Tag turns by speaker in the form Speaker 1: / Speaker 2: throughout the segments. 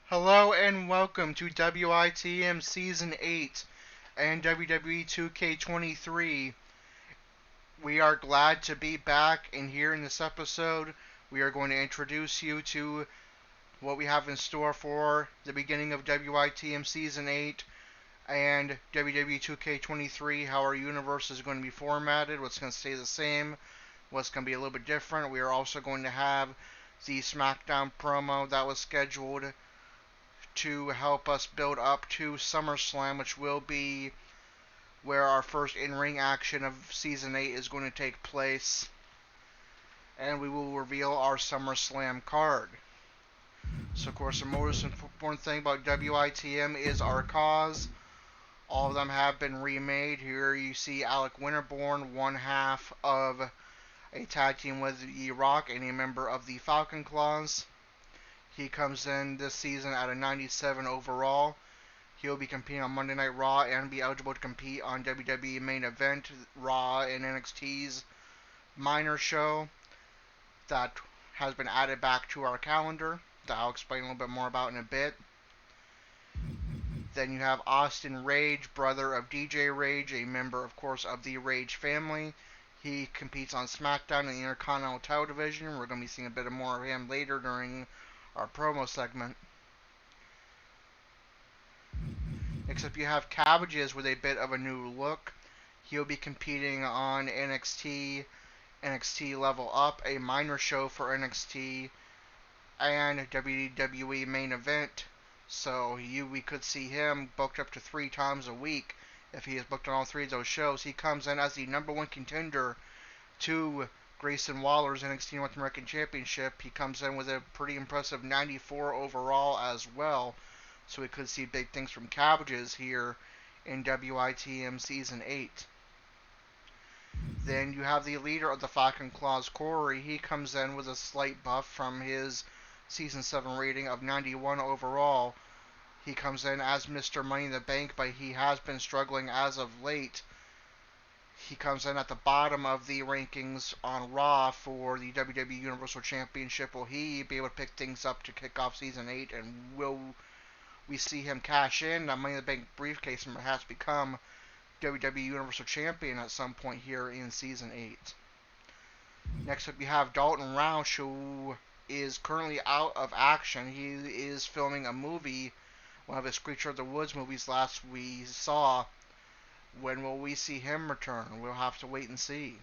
Speaker 1: Hello and welcome to WITM Season 8 and WWE 2K23. We are glad to be back, and here in this episode, we are going to introduce you to what we have in store for the beginning of WITM Season 8 and WWE 2K23, how our universe is going to be formatted, what's going to stay the same, what's going to be a little bit different. We are also going to have the SmackDown promo that was scheduled to help us build up to Summerslam, which will be where our first in-ring action of Season 8 is going to take place. And we will reveal our SummerSlam card. So, of course, the most important thing about WITM is our CAWs. All of them have been remade. Here you see Alec Winterborn, one half of a tag team with The Rock and a member of the Falcon Claws. He comes in this season at a 97 overall. He'll be competing on Monday Night Raw and be eligible to compete on WWE Main Event, Raw, and NXT's minor show that has been added back to our calendar that I'll explain a little bit more about in a bit. Then you have Austin Rage, brother of DJ Rage, a member, of course, of the Rage family. He competes on SmackDown in the Intercontinental title division. We're going to be seeing a bit more of him later during our promo segment. Except you have Cabbages with a bit of a new look. He'll be competing on NXT Level Up, a minor show for NXT, and WWE Main Event. So we could see him booked up to 3 times a week if he is booked on all 3 of those shows. He comes in as the #1 contender to Grayson Waller's NXT North American Championship. He comes in with a pretty impressive 94 overall as well. So we could see big things from Cabbages here in WITM Season 8. Then you have the leader of the Falcon Claws, Corey. He comes in with a slight buff from his Season 7 rating of 91 overall. He comes in as Mr. Money in the Bank, but he has been struggling as of late. He comes in at the bottom of the rankings on Raw for the WWE Universal Championship. Will he be able to pick things up to kick off Season 8, and will we see him cash in that Money in the Bank briefcase and perhaps become WWE Universal Champion at some point here in Season 8? Next up, we have Dalton Roush, who is currently out of action. He is filming a movie, one of his Creature of the Woods movies last we saw. When will we see him return? We'll have to wait and see.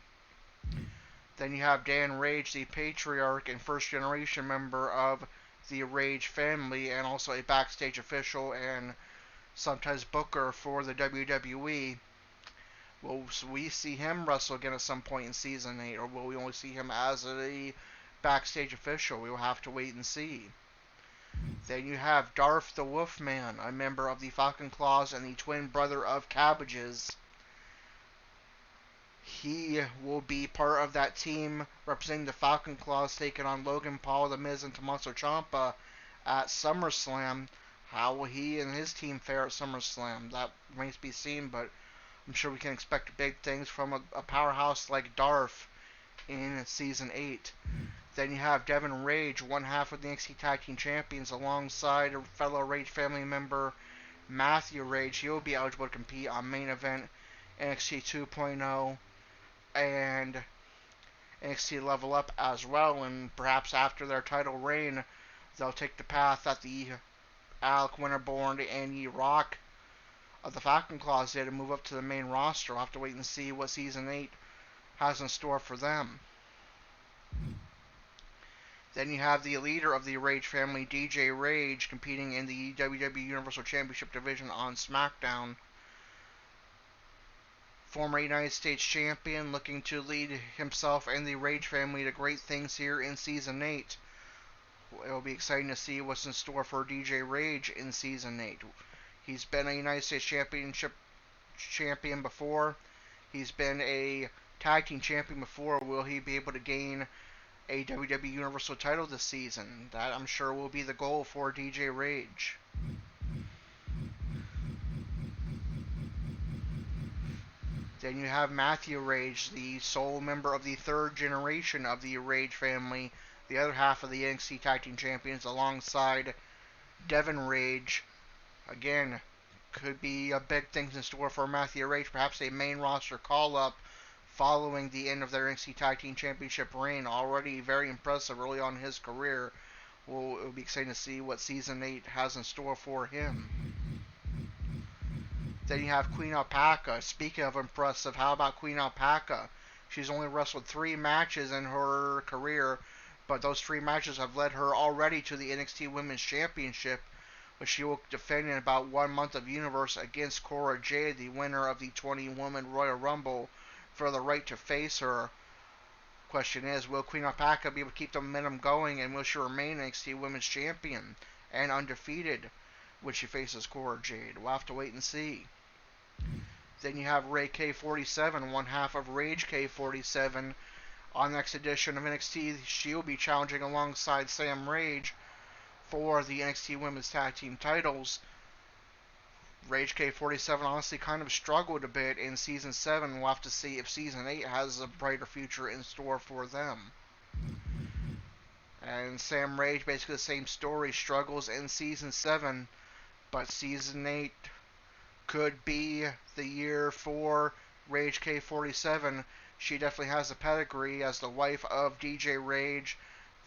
Speaker 1: Then you have Dan Rage, the patriarch and first generation member of the Rage family, and also a backstage official and sometimes booker for the WWE. Will we see him wrestle again at some point in Season 8, or will we only see him as a backstage official? We will have to wait and see. Then you have Darth the Wolfman, a member of the Falcon Claws and the twin brother of Cabbages. He will be part of that team representing the Falcon Claws, taking on Logan Paul, The Miz, and Tommaso Ciampa at SummerSlam. How will he and his team fare at SummerSlam? That remains to be seen, but I'm sure we can expect big things from a powerhouse like Darth in Season 8. Then you have Devin Rage, one half of the NXT Tag Team Champions, alongside a fellow Rage family member, Matthew Rage. He will be eligible to compete on Main Event, NXT 2.0, and NXT Level Up as well. And perhaps after their title reign, they'll take the path that the Alec Winterborn and The Rock of the Falcon Claws did and move up to the main roster. We'll have to wait and see what Season 8 has in store for them. Then you have the leader of the Rage family, DJ Rage, competing in the WWE Universal Championship division on SmackDown. Former United States Champion, looking to lead himself and the Rage family to great things here in Season 8. It will be exciting to see what's in store for DJ Rage in Season 8. He's been a United States Championship champion before. He's been a Tag Team Champion before. Will he be able to gain a WWE Universal title this season? That, I'm sure, will be the goal for DJ Rage. Then you have Matthew Rage, the sole member of the 3rd generation of the Rage family, the other half of the NXT Tag Team Champions, alongside Devon Rage, again, could be a big things in store for Matthew Rage. Perhaps a main roster call-up following the end of their NXT Tag Team Championship reign. Already very impressive early on in his career. Well, it'll be exciting to see what Season 8 has in store for him. Then you have Queen Alpaca. Speaking of impressive, how about Queen Alpaca? She's only wrestled 3 matches in her career, but those 3 matches have led her already to the NXT Women's Championship, which she will defend in about 1 month of Universe against Cora Jade, the winner of the 20-woman Royal Rumble, for the right to face her. Question is, will Queen Alpaca be able to keep the momentum going, and will she remain NXT Women's Champion and undefeated when she faces Cora Jade? We'll have to wait and see. Then you have Ray K47, one half of Rage K47. On the next edition of NXT, she'll be challenging alongside Sam Rage for the NXT Women's Tag Team titles. Rage K47 honestly kind of struggled a bit in Season 7. We'll have to see if Season 8 has a brighter future in store for them. And Sam Rage, basically the same story, struggles in Season 7, but Season 8 could be the year for Rage K47. She definitely has a pedigree as the wife of DJ Rage,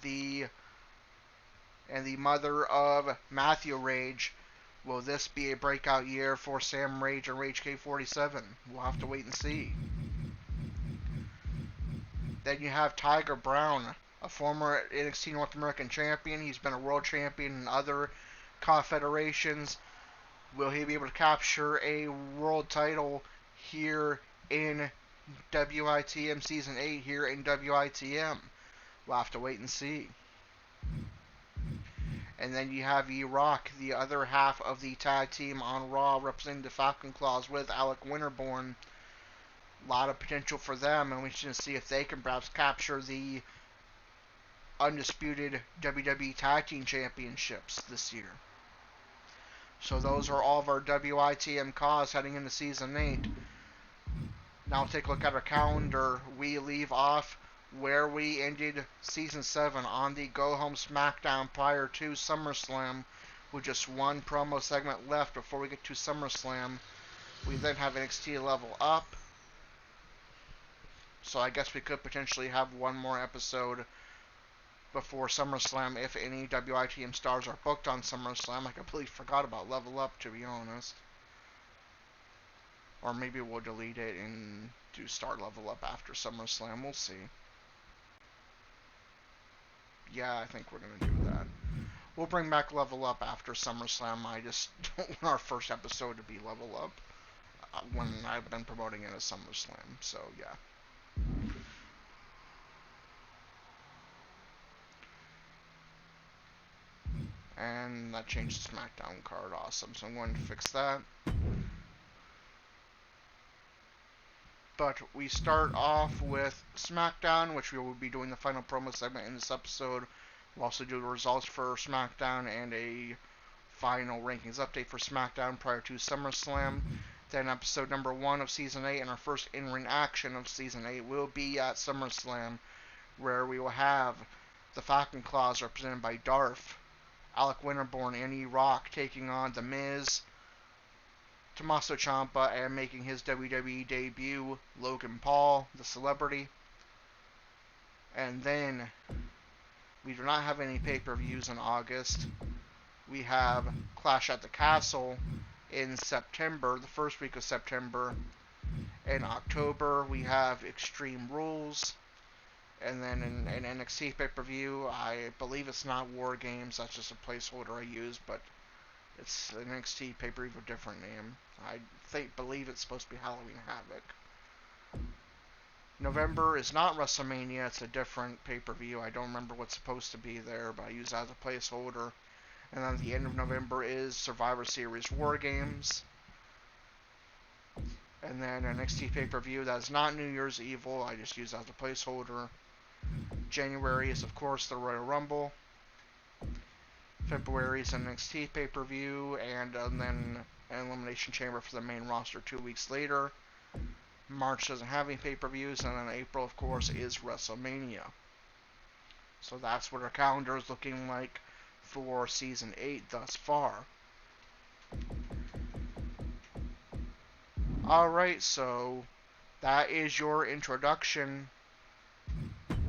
Speaker 1: and the mother of Matthew Rage. Will this be a breakout year for Sam Rage and Rage K47? We'll have to wait and see. Then you have Tiger Brown, a former NXT North American champion. He's been a world champion in other confederations. Will he be able to capture a world title here in WITM Season 8 here in WITM? We'll have to wait and see. And then you have E-Rock, the other half of the tag team on Raw, representing the Falcon Claws with Alec Winterborn. A lot of potential for them, and we should see if they can perhaps capture the undisputed WWE Tag Team Championships this year. So those are all of our WITM CAWs heading into Season 8. Now take a look at our calendar. We leave off where we ended Season 7 on the Go Home SmackDown prior to SummerSlam, with just one promo segment left before we get to SummerSlam. We then have NXT Level Up, so I guess we could potentially have one more episode before SummerSlam if any WITM stars are booked on SummerSlam. I completely forgot about Level Up, to be honest. Or maybe we'll delete it and do Star Level Up after SummerSlam. We'll see. Yeah, I think we're going to do that. We'll bring back Level Up after SummerSlam. I just don't want our first episode to be Level Up when I've been promoting it as SummerSlam. So, yeah. And that changed the SmackDown card. Awesome. So I'm going to fix that. But we start off with SmackDown, which we will be doing the final promo segment in this episode. We'll also do the results for SmackDown and a final rankings update for SmackDown prior to SummerSlam. Then episode number 1 of Season 8 and our first in-ring action of Season 8 will be at SummerSlam, where we will have the Falcon Claws represented by Darth, Alec Winterborn, and E-Rock taking on The Miz, Tommaso Ciampa, and making his WWE debut, Logan Paul, the Celebrity. And then we do not have any pay-per-views in August. We have Clash at the Castle in September, the first week of September. In October, we have Extreme Rules. And then an NXT pay-per-view, I believe it's not War Games, that's just a placeholder I use, but it's an NXT pay-per-view with a different name. I believe it's supposed to be Halloween Havoc. November is not WrestleMania, it's a different pay-per-view. I don't remember what's supposed to be there, but I use that as a placeholder. And then the end of November is Survivor Series War Games. And then an NXT pay-per-view that is not New Year's Evil, I just use that as a placeholder. January is, of course, the Royal Rumble. February is an NXT pay-per-view, and then an Elimination Chamber for the main roster 2 weeks later. March doesn't have any pay-per-views, and then April, of course, is WrestleMania. So that's what our calendar is looking like for Season 8 thus far. Alright, so that is your introduction.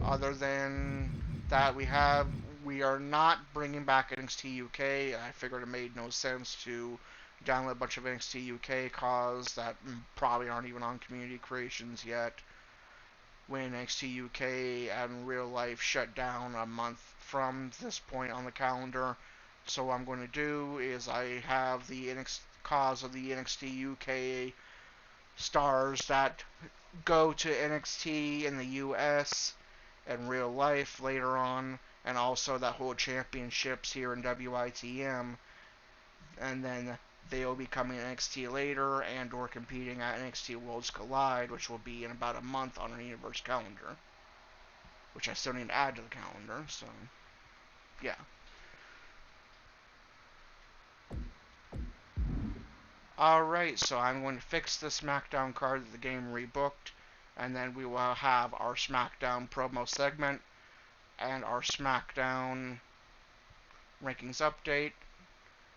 Speaker 1: Other than that, we are not bringing back NXT UK. I figured it made no sense to download a bunch of NXT UK CAWs that probably aren't even on community creations yet, when NXT UK and Real Life shut down a month from this point on the calendar. So what I'm going to do is I have the CAWs of the NXT UK stars that go to NXT in the US and Real Life later on, and also that hold championships here in WITM, and then they'll be coming to NXT later and or competing at NXT Worlds Collide, which will be in about a month on our Universe calendar, which I still need to add to the calendar, so yeah. Alright, so I'm going to fix the SmackDown card that the game rebooked, and then we will have our SmackDown promo segment and our SmackDown rankings update,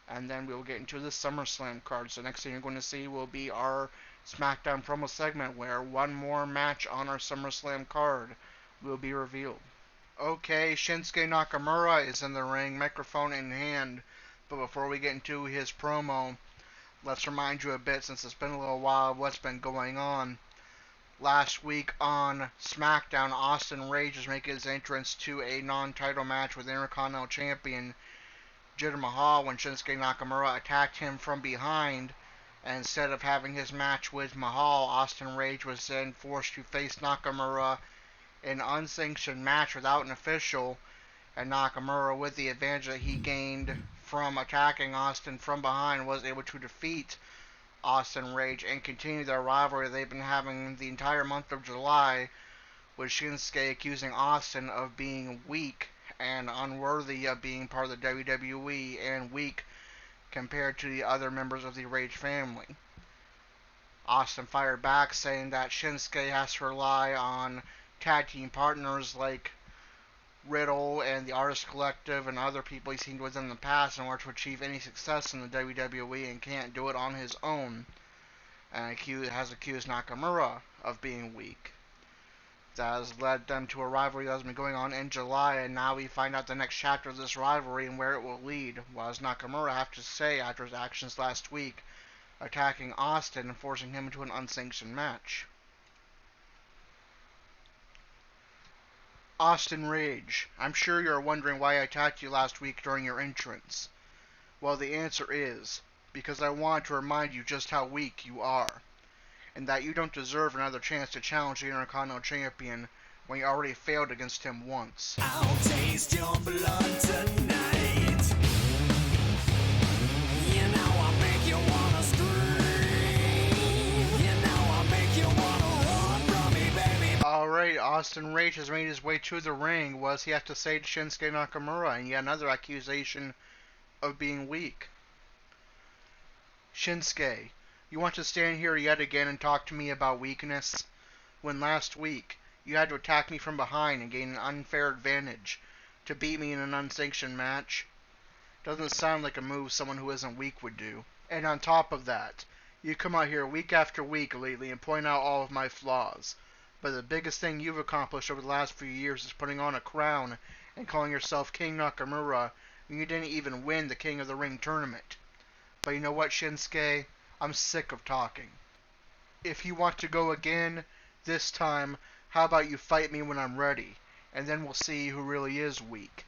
Speaker 1: and then we will get into the Summerslam card. So next thing you're going to see will be our SmackDown promo segment, where one more match on our Summerslam card will be revealed. Okay, Shinsuke Nakamura is in the ring, microphone in hand, but before we get into his promo, let's remind you a bit, since it's been a little while, of what's been going on. Last week on SmackDown, Austin Rage is making his entrance to a non-title match with Intercontinental Champion Jinder Mahal when Shinsuke Nakamura attacked him from behind. And instead of having his match with Mahal, Austin Rage was then forced to face Nakamura in an unsanctioned match without an official. And Nakamura, with the advantage that he gained from attacking Austin from behind, was able to defeat Austin Rage and continue their rivalry they've been having the entire month of July, with Shinsuke accusing Austin of being weak and unworthy of being part of the WWE, and weak compared to the other members of the Rage family. Austin fired back, saying that Shinsuke has to rely on tag team partners like Riddle and the Artist Collective and other people he's seen with in the past in order to achieve any success in the WWE, and can't do it on his own, and has accused Nakamura of being weak. That has led them to a rivalry that has been going on in July, and now we find out the next chapter of this rivalry and where it will lead. What does Nakamura have to say after his actions last week, attacking Austin and forcing him into an unsanctioned match? Austin Rage, I'm sure you're wondering why I attacked you last week during your entrance. Well, the answer is, because I wanted to remind you just how weak you are, and that you don't deserve another chance to challenge the Intercontinental Champion when you already failed against him once.
Speaker 2: I'll taste your blood tonight. You know I'll make you wanna scream. You know I'll make you wanna run from me, baby.
Speaker 1: Alright, Austin Rage has made his way to the ring. What does he have to say to Shinsuke Nakamura? And yet another accusation of being weak. Shinsuke, you want to stand here yet again and talk to me about weakness? When last week, you had to attack me from behind and gain an unfair advantage to beat me in an unsanctioned match? Doesn't sound like a move someone who isn't weak would do. And on top of that, you come out here week after week lately and point out all of my flaws. But the biggest thing you've accomplished over the last few years is putting on a crown and calling yourself King Nakamura, and you didn't even win the King of the Ring tournament. But you know what, Shinsuke? I'm sick of talking. If you want to go again, this time, how about you fight me when I'm ready, and then we'll see who really is weak.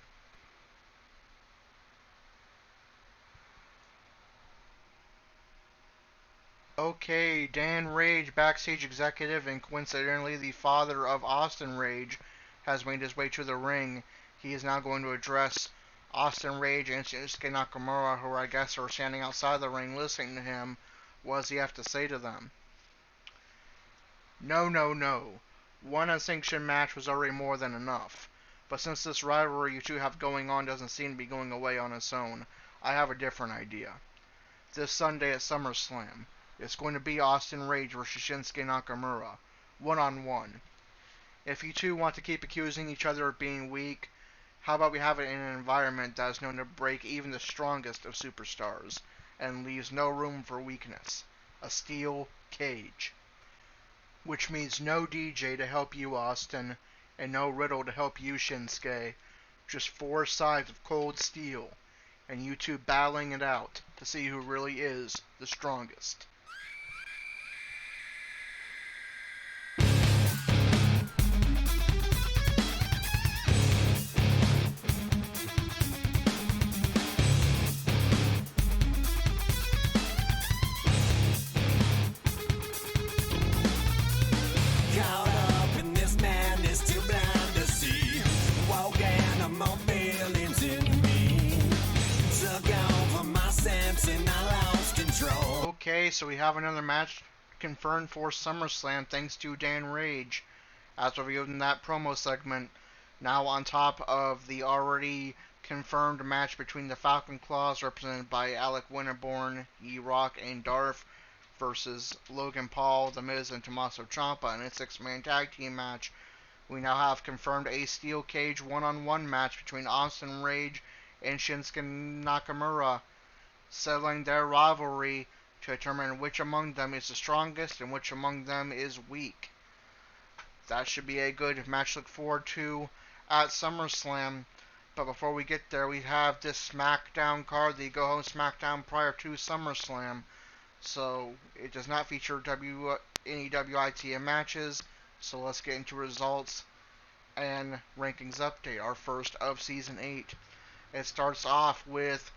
Speaker 1: Okay, Dan Rage, backstage executive and coincidentally the father of Austin Rage, has made his way to the ring. He is now going to address Austin Rage and Shinsuke Nakamura, who I guess are standing outside the ring listening to him. What does he have to say to them? No, no, no. One unsanctioned match was already more than enough. But since this rivalry you two have going on doesn't seem to be going away on its own, I have a different idea. This Sunday at Summerslam, it's going to be Austin Rage versus Shinsuke Nakamura, one-on-one. If you two want to keep accusing each other of being weak, How about we have it in an environment that is known to break even the strongest of superstars and leaves no room for weakness? A steel cage. Which means no DJ to help you, Austin, and no Riddle to help you, Shinsuke. Just four sides of cold steel, and you two battling it out to see who really is the strongest.
Speaker 2: Caught up in this madness, too blind to see. Walking among feelings in me. Took over my sense and I lost control.
Speaker 1: Okay, so we have another match confirmed for SummerSlam thanks to Dan Rage, as revealed in that promo segment. Now on top of the already confirmed match between the Falcon Claws, represented by Alec Winterborn, E-Rock, and Darth, versus Logan Paul, The Miz, and Tommaso Ciampa in a six-man tag team match. We now have confirmed a steel cage one-on-one match between Austin Rage and Shinsuke Nakamura, settling their rivalry to determine which among them is the strongest and which among them is weak. That should be a good match to look forward to at SummerSlam. But before we get there, we have this SmackDown card, the Go Home SmackDown prior to SummerSlam. So it does not feature any WITM matches. So let's get into results and rankings update, our first of Season 8. It starts off with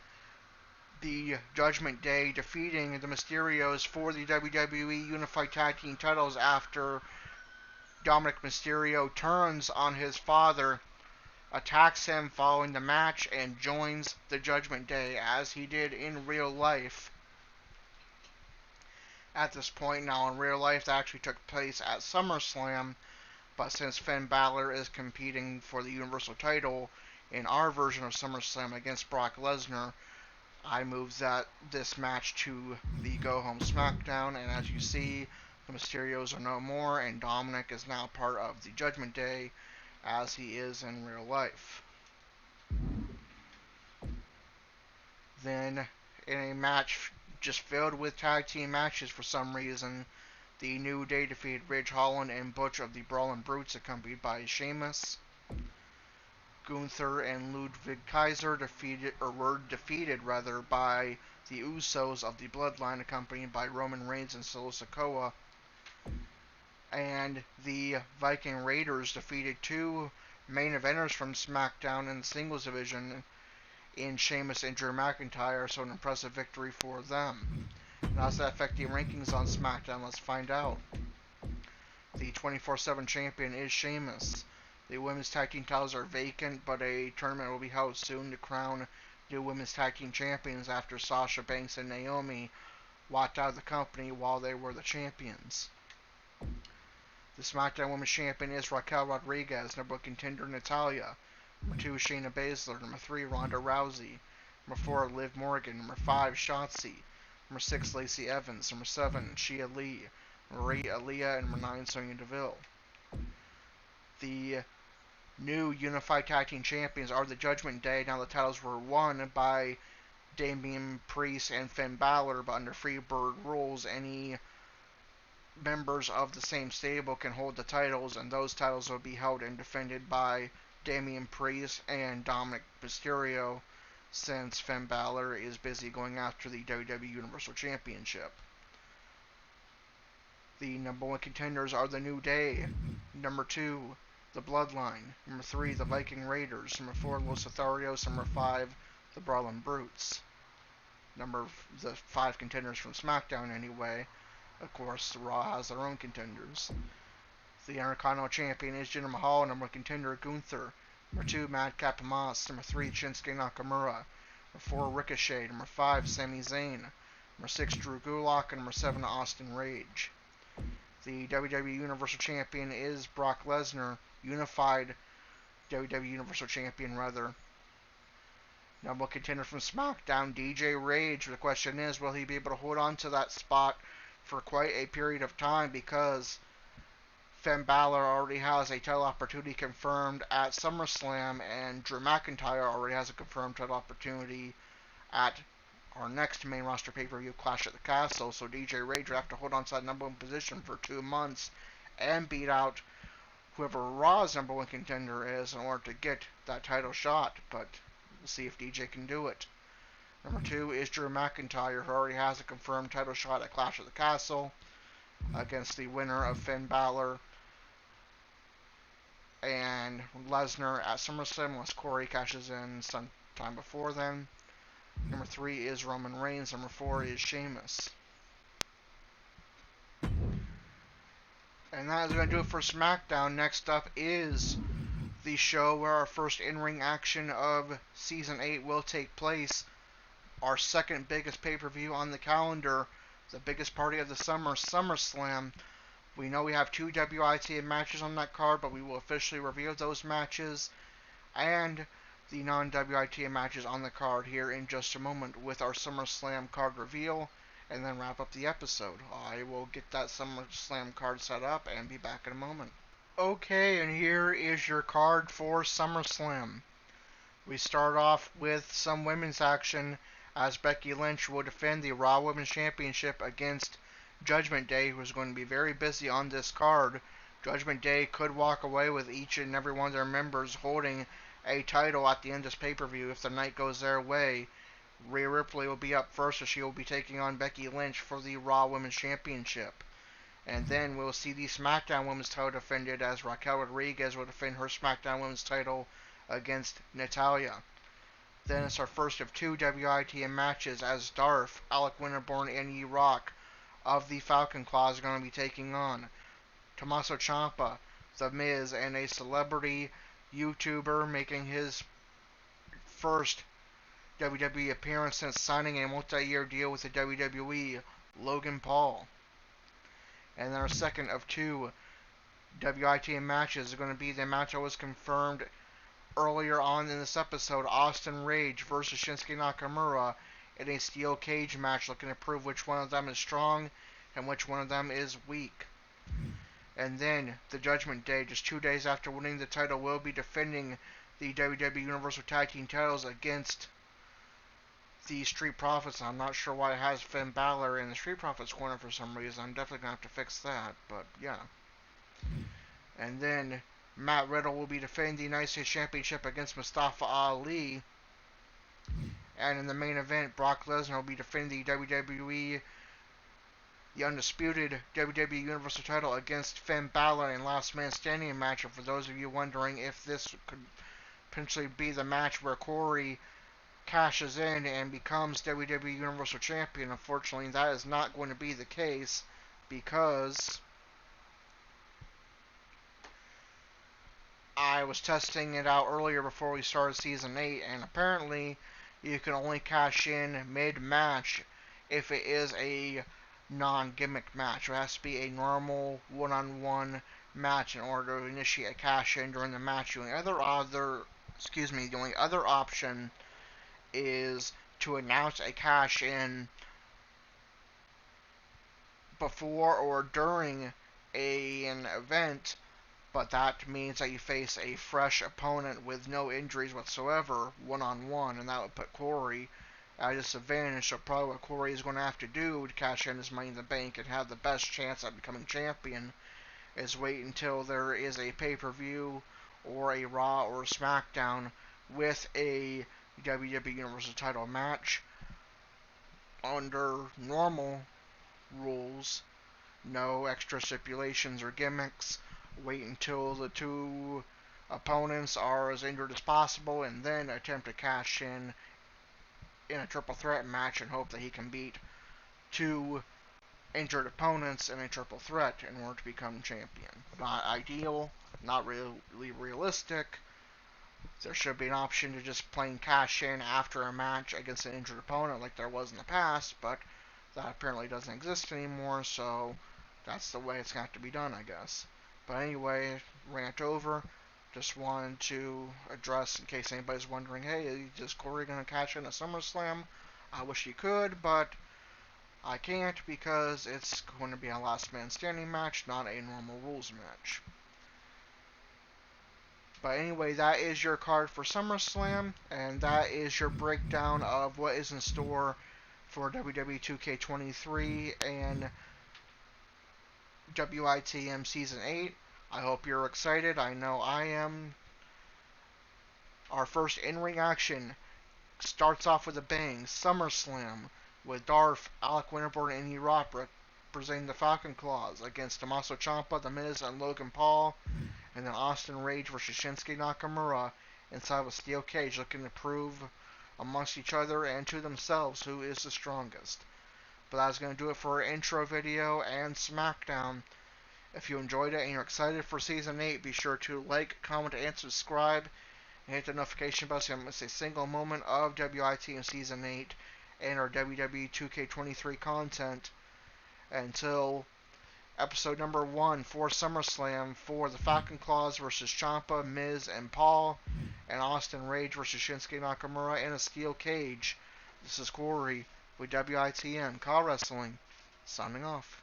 Speaker 1: the Judgment Day defeating the Mysterios for the WWE Unified Tag Team titles after Dominic Mysterio turns on his father, attacks him following the match, and joins the Judgment Day as he did in real life. At this point now in real life, that actually took place at SummerSlam, but since Finn Balor is competing for the Universal title in our version of SummerSlam against Brock Lesnar, I moved this match to the Go Home SmackDown, and as you see, the Mysterios are no more, and Dominic is now part of the Judgment Day, as he is in real life. Then, in a match just filled with tag team matches for some reason, the New Day defeated Ridge Holland and Butch of the Brawlin' Brutes, accompanied by Sheamus. Gunther and Ludwig Kaiser were defeated by the Usos of the Bloodline, accompanied by Roman Reigns and Solo Sikoa. And the Viking Raiders defeated two main eventers from SmackDown in the singles division in Sheamus and Drew McIntyre, so an impressive victory for them. Now, does that affect the rankings on SmackDown? Let's find out. The 24/7 champion is Sheamus. The women's tag team titles are vacant, but a tournament will be held soon to crown new women's tag team champions after Sasha Banks and Naomi walked out of the company while they were the champions. The SmackDown Women's Champion is Raquel Rodriguez. Number 1 contender Natalya. Number 2 Shayna Baszler. Number 3 Ronda Rousey. Number 4 Liv Morgan. Number 5 Shotzi. Number 6 Lacey Evans. Number 7 Shia Lee. Number 8 Aaliyah. And number 9 Sonya Deville. The new Unified Tag Team Champions are the Judgment Day. Now the titles were won by Damian Priest and Finn Balor, but under Freebird rules, any members of the same stable can hold the titles, and those titles will be held and defended by Damian Priest and Dominic Mysterio, since Finn Balor is busy going after the WWE Universal Championship. The number 1 contenders are the New Day. Number 2, the Bloodline. Number 3, the Viking Raiders. Number 4, Los Lotharios. Number 5, the Brawlin' Brutes. The 5 contenders from SmackDown anyway. Of course, Raw has their own contenders. The Intercontinental Champion is Jinder Mahal. Number 1 contender Gunther. Number 2, Madcap Moss. Number 3, Shinsuke Nakamura. Number 4, Ricochet. Number 5, Sami Zayn. Number 6, Drew Gulak. And number 7, Austin Rage. The WWE Universal Champion is Brock Lesnar. Unified WWE Universal Champion, rather. Number 1 contender from SmackDown, DJ Rage. The question is, will he be able to hold on to that spot for quite a period of time, because Finn Balor already has a title opportunity confirmed at SummerSlam, and Drew McIntyre already has a confirmed title opportunity at our next main roster pay-per-view, Clash at the Castle. So DJ Rage will have to hold on to that number one position for 2 months and beat out whoever Raw's number one contender is in order to get that title shot. But we'll see if DJ can do it. Number 2 is Drew McIntyre, who already has a confirmed title shot at Clash at the Castle against the winner of Finn Balor and Lesnar at SummerSlam, unless Corey cashes in sometime before then. Number 3 is Roman Reigns. Number 4 is Sheamus. And that is going to do it for SmackDown. Next up is the show where our first in-ring action of Season 8 will take place. Our second biggest pay-per-view on the calendar, the biggest party of the summer, Summerslam. We know we have 2 WITM matches on that card, but we will officially reveal those matches and the non-WITM matches on the card here in just a moment with our SummerSlam card reveal, and then wrap up the episode. I will get that SummerSlam card set up and be back in a moment. Okay, and here is your card for SummerSlam. We start off with some women's action as Becky Lynch will defend the Raw Women's Championship against Judgment Day, who is going to be very busy on this card. Judgment Day could walk away with each and every one of their members holding a title at the end of this pay-per-view if the night goes their way. Rhea Ripley will be up first, as she will be taking on Becky Lynch for the Raw Women's Championship. And then we'll see the SmackDown Women's title defended as Raquel Rodriguez will defend her SmackDown Women's title against Natalya. Then it's our first of 2 WITM matches as Darth, Alec Winterborn, and E-Rock of the Falcon Claws are going to be taking on Tommaso Ciampa, The Miz, and a celebrity YouTuber making his first WWE appearance since signing a multi-year deal with the WWE, Logan Paul. And then our second of 2 WITM matches is going to be the match that was confirmed earlier on in this episode, Austin Rage versus Shinsuke Nakamura in a steel cage match, looking to prove which one of them is strong and which one of them is weak. And then the Judgment Day, just 2 days after winning the title, will be defending the WWE Universal Tag Team titles against the Street Profits. I'm not sure why it has Finn Balor in the Street Profits corner for some reason. I'm definitely going to have to fix that, but yeah. And then Matt Riddle will be defending the United States Championship against Mustafa Ali. And in the main event, Brock Lesnar will be defending the WWE, the undisputed WWE Universal title against Finn Balor in Last Man Standing match. And for those of you wondering if this could potentially be the match where Corey cashes in and becomes WWE Universal Champion, unfortunately that is not going to be the case, because I was testing it out earlier before we started Season 8, and apparently you can only cash in mid-match if it is a non-gimmick match. It has to be a normal one-on-one match in order to initiate a cash-in during the match. The only other option is to announce a cash-in before or during an event, but that means that you face a fresh opponent with no injuries whatsoever, one-on-one, and that would put Corey at a disadvantage. So probably what Corey is going to have to do to cash in his Money in the Bank and have the best chance at becoming champion is wait until there is a pay-per-view or a Raw or a SmackDown with a WWE Universal title match. Under normal rules, no extra stipulations or gimmicks. Wait until the 2 opponents are as injured as possible, and then attempt to cash in a triple threat match and hope that he can beat 2 injured opponents in a triple threat in order to become champion. Not ideal, not really realistic. There should be an option to just plain cash in after a match against an injured opponent like there was in the past, but that apparently doesn't exist anymore, so that's the way it's going to have to be done, I guess. But anyway, rant over. Just wanted to address, in case anybody's wondering, hey, is Corey going to cash in at SummerSlam? I wish he could, but I can't because it's going to be a last man standing match, not a normal rules match. But anyway, that is your card for SummerSlam, and that is your breakdown of what is in store for WWE 2K23 and WITM Season 8. I hope you're excited. I know I am. Our first in-ring action starts off with a bang. SummerSlam with Darth, Alec Winterborn, and E-Rock presenting the Falcon Claws against Tommaso Ciampa, The Miz, and Logan Paul. And then Austin Rage versus Shinsuke Nakamura inside of a steel cage, looking to prove amongst each other and to themselves who is the strongest. But that's going to do it for our intro video and SmackDown. If you enjoyed it and you're excited for Season 8, be sure to like, comment, and subscribe. And hit the notification bell so you don't miss a single moment of WITM Season 8 and our WWE 2K23 content. Until episode number 1 for SummerSlam for the Falcon Claws versus Ciampa, Miz, and Paul, and Austin Rage versus Shinsuke Nakamura in a steel cage. This is Corey with WITM CAW Wrestling, signing off.